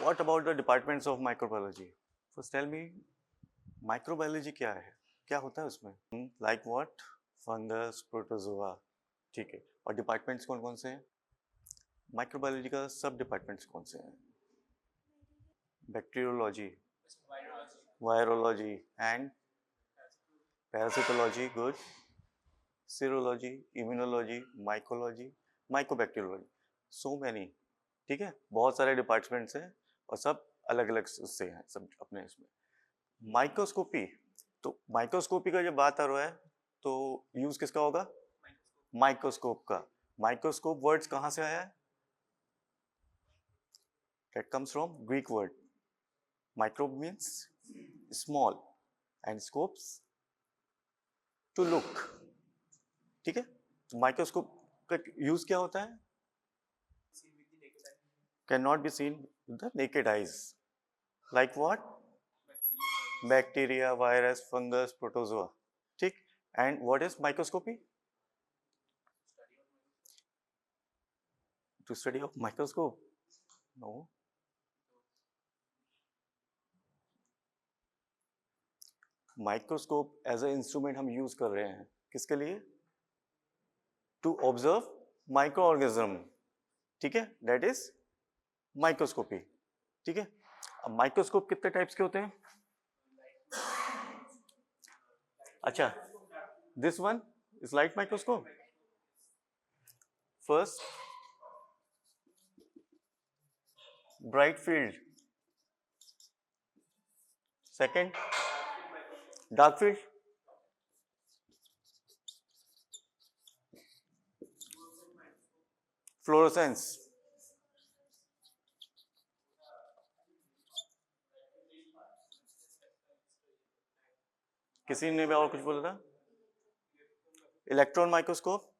What about the departments of microbiology? First tell me, microbiology क्या है? क्या होता है उसमें? Like what? Fungus, protozoa. ठीक है. और डिपार्टमेंट्स कौन कौन से हैं? माइक्रोबायोलॉजी का सब डिपार्टमेंट्स कौन से हैं? Bacteriology, virology and parasitology, good. Serology, immunology, mycology, mycobacteriology. So many. ठीक है, बहुत सारे डिपार्टमेंट्स हैं और सब अलग अलग उससे हैं, सब अपने इसमें. माइक्रोस्कोपी, तो माइक्रोस्कोपी का जब बात आ रहा है तो यूज किसका होगा? माइक्रोस्कोप का. माइक्रोस्कोप वर्ड्स कहाँ से आया है? That comes from Greek word. Microbe means small and scopes to look. ठीक है, तो माइक्रोस्कोप का यूज क्या होता है? Can not be seen with the naked eyes. Like what? Bacteria, virus, fungus, protozoa. ठीक. And what is microscopy? To study of microscope? No. Microscope as a instrument हम use कर रहे हैं किसके लिए? To observe micro organism. ठीक है, that is microscopy. ठीक है. अब माइक्रोस्कोप कितने टाइप्स के होते हैं? अच्छा, this one is light microscope. First, bright field. Second, dark field. Fluorescence. किसी ने भी और कुछ बोला था? Electron microscope.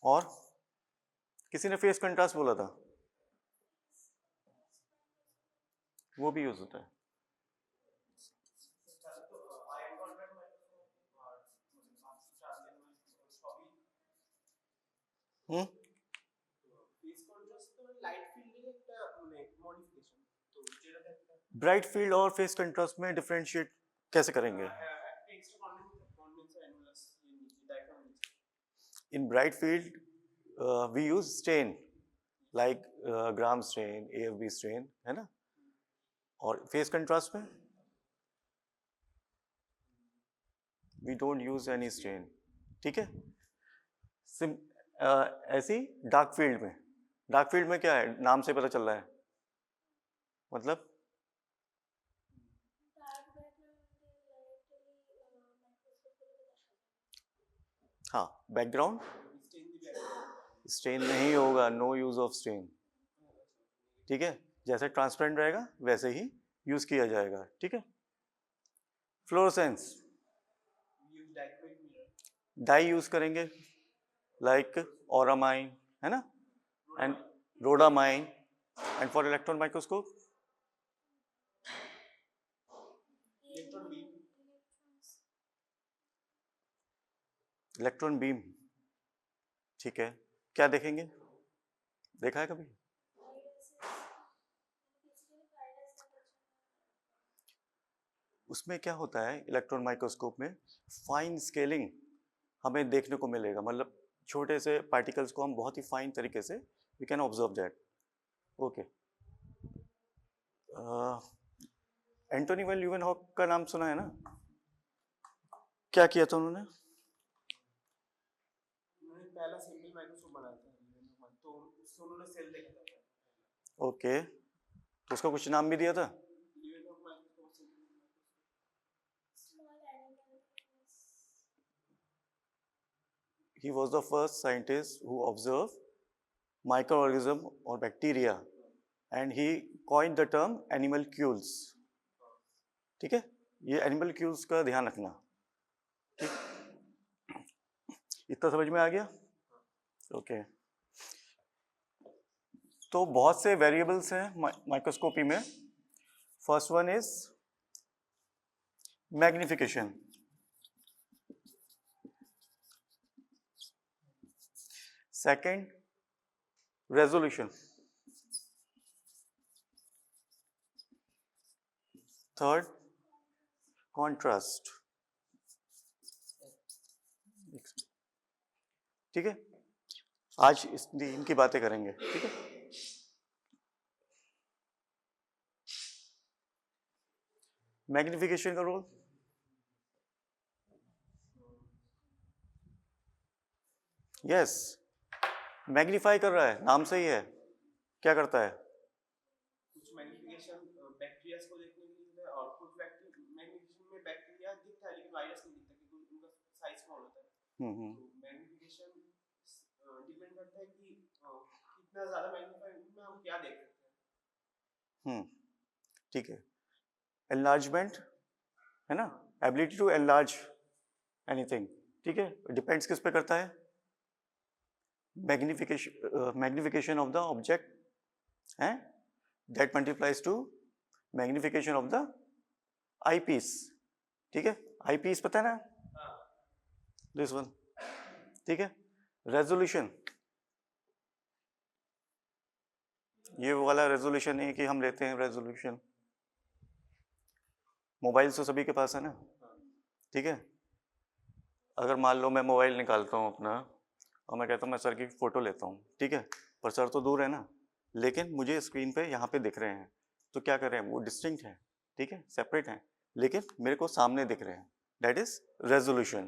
और किसी ने फेस कंट्रास्ट बोला था, वो भी यूज होता है. ब्राइट फील्ड और फेस कंट्रास्ट में डिफरेंशिएट कैसे करेंगे? In bright field we use stain like gram strain, AFB strain, है ना. और फेस कंट्रास्ट में we don't use any strain. ठीक है. ऐसी डार्क फील्ड में, डार्क फील्ड में क्या है, नाम से पता चल रहा है, मतलब हाँ, बैकग्राउंड स्ट्रेन नहीं होगा, नो यूज ऑफ स्ट्रेन. ठीक है, जैसे ट्रांसपेरेंट रहेगा वैसे ही यूज किया जाएगा. ठीक है. फ्लोरोसेंस, डाई यूज करेंगे लाइक ओरामाइन, है ना, and rhodamine. And for electron microscope electron beam. ठीक है, क्या देखेंगे? देखा है कभी? उसमें क्या होता है इलेक्ट्रॉन माइक्रोस्कोप में, फाइन स्केलिंग हमें देखने को मिलेगा. मतलब छोटे से पार्टिकल्स को हम बहुत ही फाइन तरीके से we can observe that. Okay. Antonie van Leeuwenhoek का नाम सुना है ना? क्या किया था उन्होंने? पहला सिंपल माइक्रोस्कोप बनाया था, तो उससे उन्होंने सेल देखा था. ओके, तो उसका कुछ नाम भी दिया था? He was the first scientist who observed microorganism or bacteria and he coined the term animalcules. ठीक है, ये animalcules का ध्यान रखना. ठीक, इतना समझ में आ गया? ओके. तो बहुत से वेरिएबल्स हैं माइक्रोस्कोपी में. First one is magnification. Second resolution, third contrast. ठीक है, आज इनकी बातें करेंगे। ठीक है, मैग्निफिकेशन का रोल, यस, मैग्नीफाई कर रहा है, नाम से ही है। क्या करता है? कुछ मैग्निफिकेशन बैक्टीरिया को देखने के लिए है, और कुछ मैग्निफिकेशन में बैक्टीरिया दिखता है लेकिन वायरस नहीं दिखता क्योंकि उनका साइज स्मॉल होता है। तो मैग्निफिकेशन डिपेंड करता है कि कितना ज्यादा मैग्नीफाई में हम क्या देख सकते हैं। ठीक है, एनलार्जमेंट है ना, एबिलिटी टू एनलार्ज एनीथिंग। ठीक है, डिपेंड्स किस पे करता है? मैग्निफिकेशन ऑफ द ऑब्जेक्ट है, that multiplies to magnification of the eyepiece. ठीक है, आई पीस पता है ना, दिस वन। ठीक है, रेजोल्यूशन, ये वाला रेजोल्यूशन है कि हम लेते हैं रेजोल्यूशन, मोबाइल तो सभी के पास है ना। ठीक है, अगर मान लो मैं मोबाइल निकालता हूँ अपना और मैं कहता हूँ मैं सर की फ़ोटो लेता हूँ, ठीक है, पर सर तो दूर है ना, लेकिन मुझे स्क्रीन पे यहाँ पे दिख रहे हैं, तो क्या कर रहे हैं, वो डिस्टिंक्ट है, ठीक है, सेपरेट हैं, लेकिन मेरे को सामने दिख रहे हैं, that is resolution.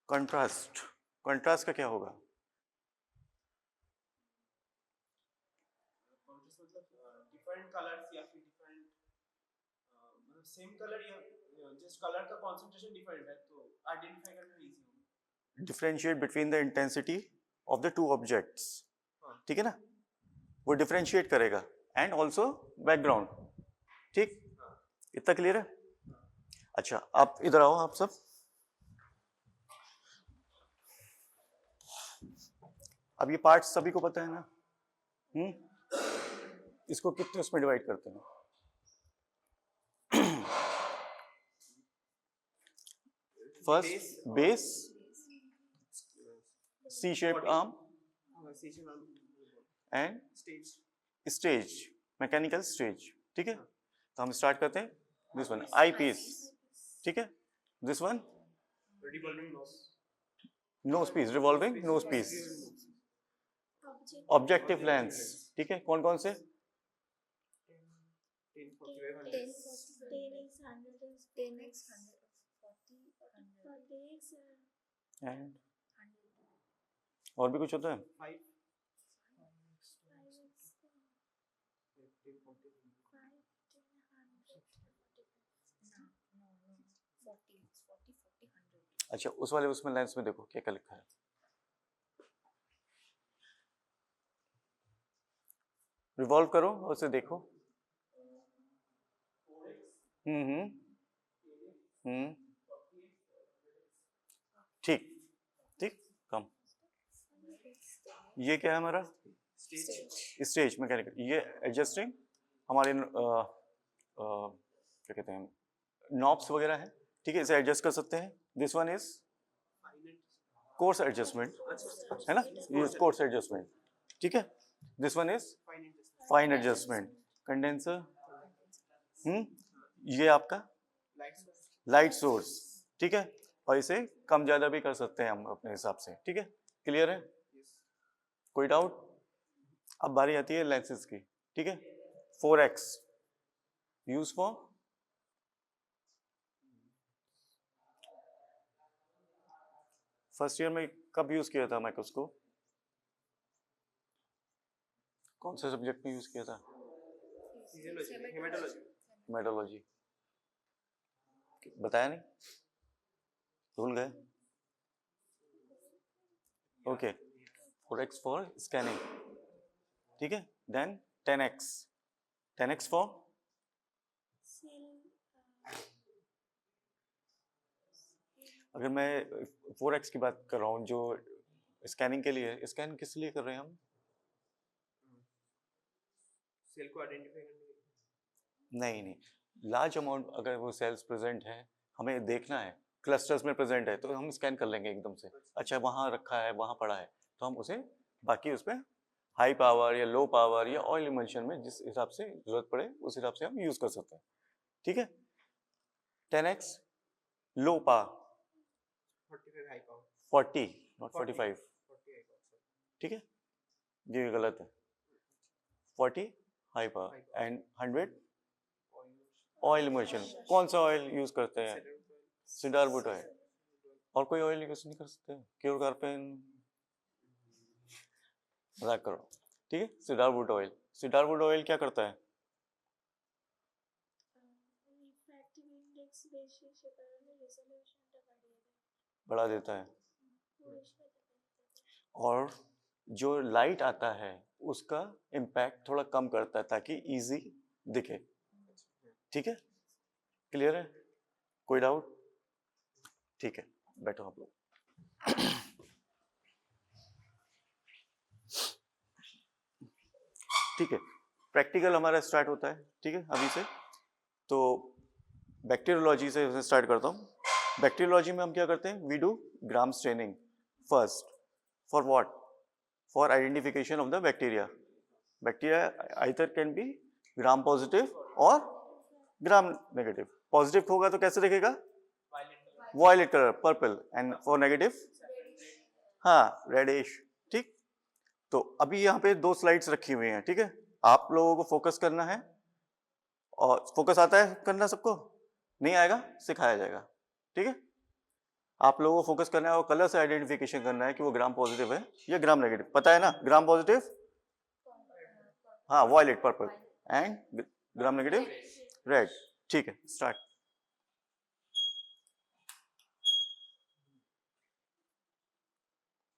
Contrast, contrast का क्या होगा? डिफरेंट कलर्स या फिर डिफरेंट मतलब सेम कलर या जस्ट कलर का कंसंट्रेशन डिफरेंट है तो आइडेंटिफाई करना इजी होगा। Differentiate between the intensity of the two objects, ठीक है ना, वो डिफरेंशिएट करेगा, एंड ऑल्सो बैकग्राउंड। ठीक, इतना क्लियर है? अच्छा, आप इधर आओ, आप सब अब ये पार्ट्स सभी को पता है ना? इसको कितने उसमें डिवाइड करते हैं? First base, C shaped arm and stage, mechanical stage. ठीक है, तो हम स्टार्ट करते हैं। दिस वन आई पीस, ठीक है, this one nosepiece, revolving nosepiece, objective lens. ठीक है, कौन कौन से? 10, एंड और भी कुछ होता है? 5 अच्छा, उस वाले उसमें लेंस में देखो क्या क्या लिखा है। रिवॉल्व करो और उसे देखो। ठीक ठीक, कम। ये क्या है हमारा? Stage mechanical. ये एडजस्टिंग हमारे क्या कहते हैं, नॉब्स वगैरह है, ठीक है, इसे एडजस्ट कर सकते हैं। This one is course adjustment, है ना, ये कोर्स एडजस्टमेंट। ठीक है, this one is fine adjustment. Condenser, ये आपका लाइट सोर्स, ठीक है, और इसे कम ज्यादा भी कर सकते हैं हम अपने हिसाब से। ठीक है, क्लियर है? कोई डाउट? अब बारी आती है लेंसेज की। ठीक है, 4x use for first year में कब यूज किया था माइक्रोस्कोप? कौन से सब्जेक्ट में यूज किया था? मेटोलॉजी। बताया नहीं, भूल गए? ओके, 4x फॉर स्कैनिंग, ठीक है, देन 10x फॉर अगर मैं 4x की बात कर रहा हूँ जो स्कैनिंग के लिए, स्कैन किस लिए कर रहे हैं हम? सेल को आइडेंटिफाई करने के लिए। नहीं, लार्ज अमाउंट अगर वो सेल्स प्रेजेंट है, हमें देखना है क्लस्टर्स में प्रेजेंट है तो हम स्कैन कर लेंगे एकदम से, अच्छा वहाँ रखा है वहाँ पड़ा है, तो हम उसे बाकी उस पर हाई पावर या लो पावर या ऑयल इमल्शन में जिस हिसाब से जरूरत पड़े उस हिसाब से हम यूज कर सकते हैं, ठीक है। 10x low power 45 high power 40 not 45, 40 high power ठीक है, ये गलत है। 40 high power and 100 oil emulsion. कौन सा ऑयल यूज करते हैं? सीडार वुड ऑयल, और कोई ऑयल यूज नहीं कर सकते? क्योर कार्पेन, मजाक करो, ठीक है। Cider would oil, cider would oil क्या करता है? बढ़ा देता है, और जो लाइट आता है उसका इम्पैक्ट थोड़ा कम करता है ताकि इजी दिखे, ठीक है, क्लियर है? कोई डाउट? ठीक है, बैठो आप लोग। ठीक है, प्रैक्टिकल हमारा स्टार्ट होता है, ठीक है, अभी से। तो बैक्टीरियोलॉजी से स्टार्ट करता हूँ। बैक्टीरियोलॉजी में हम क्या करते हैं? We do Gram staining first. For what? For identification of the bacteria. Bacteria either can be Gram positive और ग्राम नेगेटिव। पॉजिटिव होगा तो कैसे दिखेगा? Violet colour, purple, and for negative हाँ रेडिश, ठीक। तो अभी यहाँ पे 2 स्लाइड्स रखी हुई हैं, ठीक है, आप लोगों को फोकस करना है, और फोकस आता है करना सबको? नहीं आएगा, सिखाया जाएगा, ठीक है। आप लोगों को फोकस करना है और कलर से आइडेंटिफिकेशन करना है कि वो ग्राम पॉजिटिव है या ग्राम नेगेटिव। पता है ना ग्राम पॉजिटिव? हाँ violet, purple, and gram negative red, ठीक है। स्टार्ट।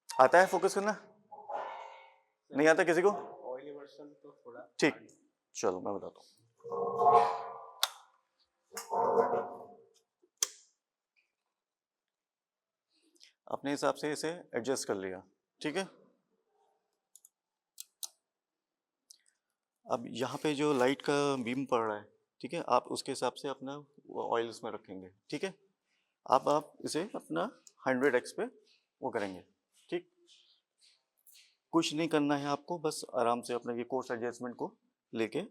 आता है फोकस करना? नहीं आता किसी को? ऑयल इमल्शन तो थोड़ा ठीक, चलो मैं बताता हूँ। अपने हिसाब से इसे एडजस्ट कर लिया, ठीक है। अब यहाँ पे जो लाइट का बीम पड़ रहा है, ठीक है, आप उसके हिसाब से अपना ऑयल इसमें रखेंगे, ठीक है। अब आप इसे अपना 100x पे वो करेंगे, ठीक। कुछ नहीं करना है आपको, बस आराम से अपना ये कोर्स एडजस्टमेंट को लेके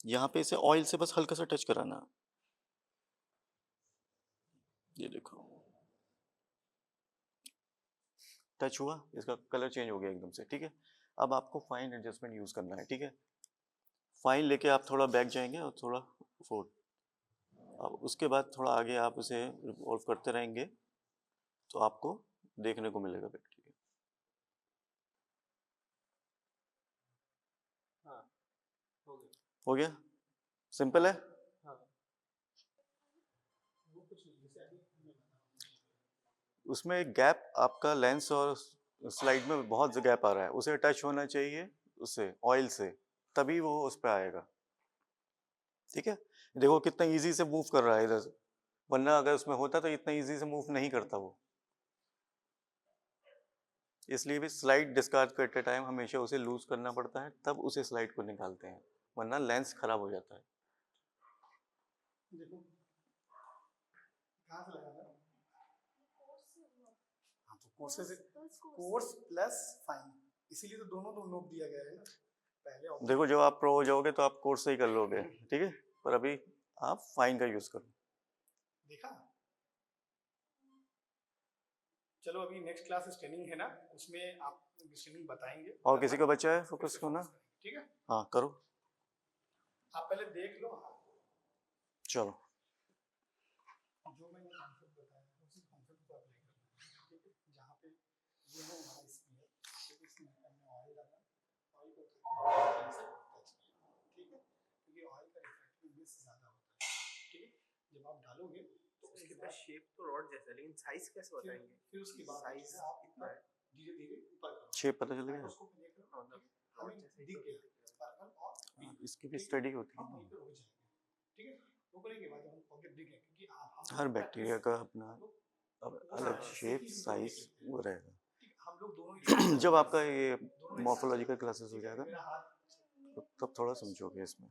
यहाँ पे इसे ऑयल से बस हल्का सा टच कराना। ये देखो टच हुआ, इसका कलर चेंज हो गया एकदम से, ठीक है। अब आपको फाइन एडजस्टमेंट यूज करना है, ठीक है। फाइन लेके आप थोड़ा बैक जाएंगे और थोड़ा फोर्ड, अब उसके बाद थोड़ा आगे आप इसे रिवॉल्व करते रहेंगे तो आपको देखने को मिलेगा बैक्टीरिया। हाँ हो गया? सिंपल है। हाँ वो कुछ नहीं जैसे अभी उसमें गैप आपका लेंस और स्लाइड में बहुत गैप आ रहा है, उसे टच होना चाहिए उससे ऑयल से, तभी वो उस पर आएगा, ठीक है। देखो कितना इजी से मूव कर रहा है इधर से, वरना अगर उसमें होता तो इतना इजी से मूव नहीं करता वो। इसलिए भी स्लाइड डिस्कार्ड करते टाइम हमेशा उसे लूज करना पड़ता है, तब उसे स्लाइड को निकालते हैं, वरना लेंस खराब हो जाता है। देखो कहाँ से लगाना? हाँ तो कोर्स प्लस फाइन, इसीलिए तो दोनों नोट दिया गया है ना पहले। देखो जब आप प्रो हो जाओगे तो आप कोर्स से ही कर लोगे, ठीक है, पर अभी आप फाइन का यूज करो। देखा? चलो अभी नेक्स्ट क्लास स्टेनिंग है ना, उसमें आप स्टेनिंग बताएंगे। और किसी को बचा है फोकस होना? ठीक है, हाँ करो, आप पहले देख लो। चलो। जो मैंने कॉन्सेप्ट बताया उसी कॉन्सेप्ट को अप्लाई करना, ठीक है। जहाँ पे ये है हमारा स्पीयर, ठीक है, इसमें हमने ऑयल डाला, ऑयल को ऐसे टच किया, ठीक है, क्योंकि ऑयल का रिफ्रैक्टिव ज़्यादा होता है, ठीक है। जब आप डालोगे तो उसके बाद शेप तो रॉड जैसा है, लेकिन साइज कैसे बताएंगे? फिर उसके बाद साइज आप इतना धीरे धीरे ऊपर करो, शेप पता चल गया? उसको देख लो, हमें दिख गया पर्पल और पिंक, इसकी भी स्टडी होती है हम वहीं पे रुक जाएंगे, ठीक है। रुकने के बाद हम पॉकेट दिख गया, क्योंकि हम हर बैक्टीरिया का अपना अलग शेप साइज वो रहेगा। हम लोग दोनों जब आपका ये मॉर्फोलॉजिकल क्लासेस हो जाएगा तब थोड़ा समझोगे इसमें।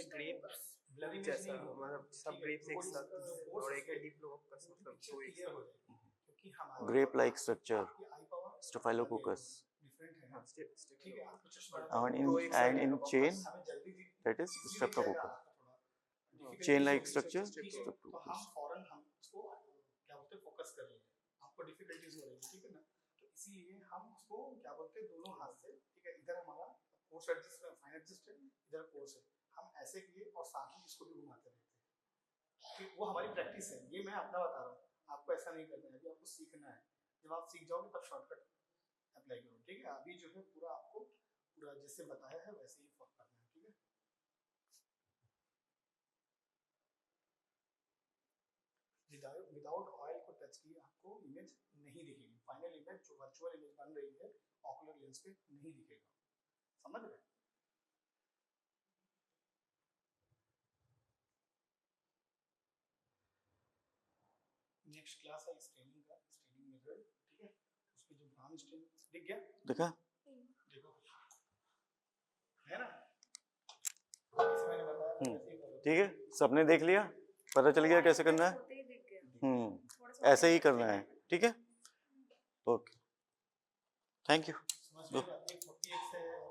ग्रेप्स ब्लरिंग जैसा नहीं होगा, मतलब सब ग्रेप्स एक साथ और एक है डिप्लोकोकस मतलब दो एक क्लियर हो साथ। जाएगा, क्योंकि हमारा ग्रेप लाइक स्ट्रक्चर, आपकी आई पावर स्टेफाइलोकोकस, डिफरेंट है ना, हाँ स्टेप ठीक है, आपको चश्मा and in chain हमें जल्दी that is easily streptococcus. थोड़ा Chain difficulties like होगी, structure, ठीक है, तो streptococcus. हम फौरन हम उसको क्या बोलते हैं फोकस कर लेंगे, आपको डिफिकल्टीज हो रही है, ठीक है ना, तो इसीलिए हम उसको क्या बोलते हैं दोनों हाथ से, ठीक है, इधर हमारा कोर्स एडजस्ट फाइन एडजस्ट है, इधर कोर्स है, हम ऐसे किए और साथ ही इसको भी घुमाते रहते हैं, कि वो हमारी प्रैक्टिस है, ये मैं अपना बता रहा हूँ, आपको ऐसा नहीं करना है, अभी आपको सीखना है, जब आप सीख जाओगे तब शॉर्टकट अप्लाई करो, ठीक है, अभी जो है पूरा आपको पूरा जैसे बताया है वैसे ही फॉलो करना है, ठीक है। विदाउट ऑयल को टच किए आपको इमेज नहीं दिखेगी, फाइनल इमेज जो वर्चुअल इमेज बन रही है ऑकुलर लेंस पे नहीं दिखेगा, समझ रहे? नेक्स्ट क्लास है स्टेनिंग का, स्टेनिंग मेथड, ठीक है, उसमें जो ब्राउन स्टेन दिख गया, देखा? देखो है ना, जैसे मैंने बताया था वैसे ही करो, ठीक है, सबने देख लिया, पता चल गया कैसे करना है। ऐसे ही करना है, ठीक है, ओके, थैंक यू। समझ में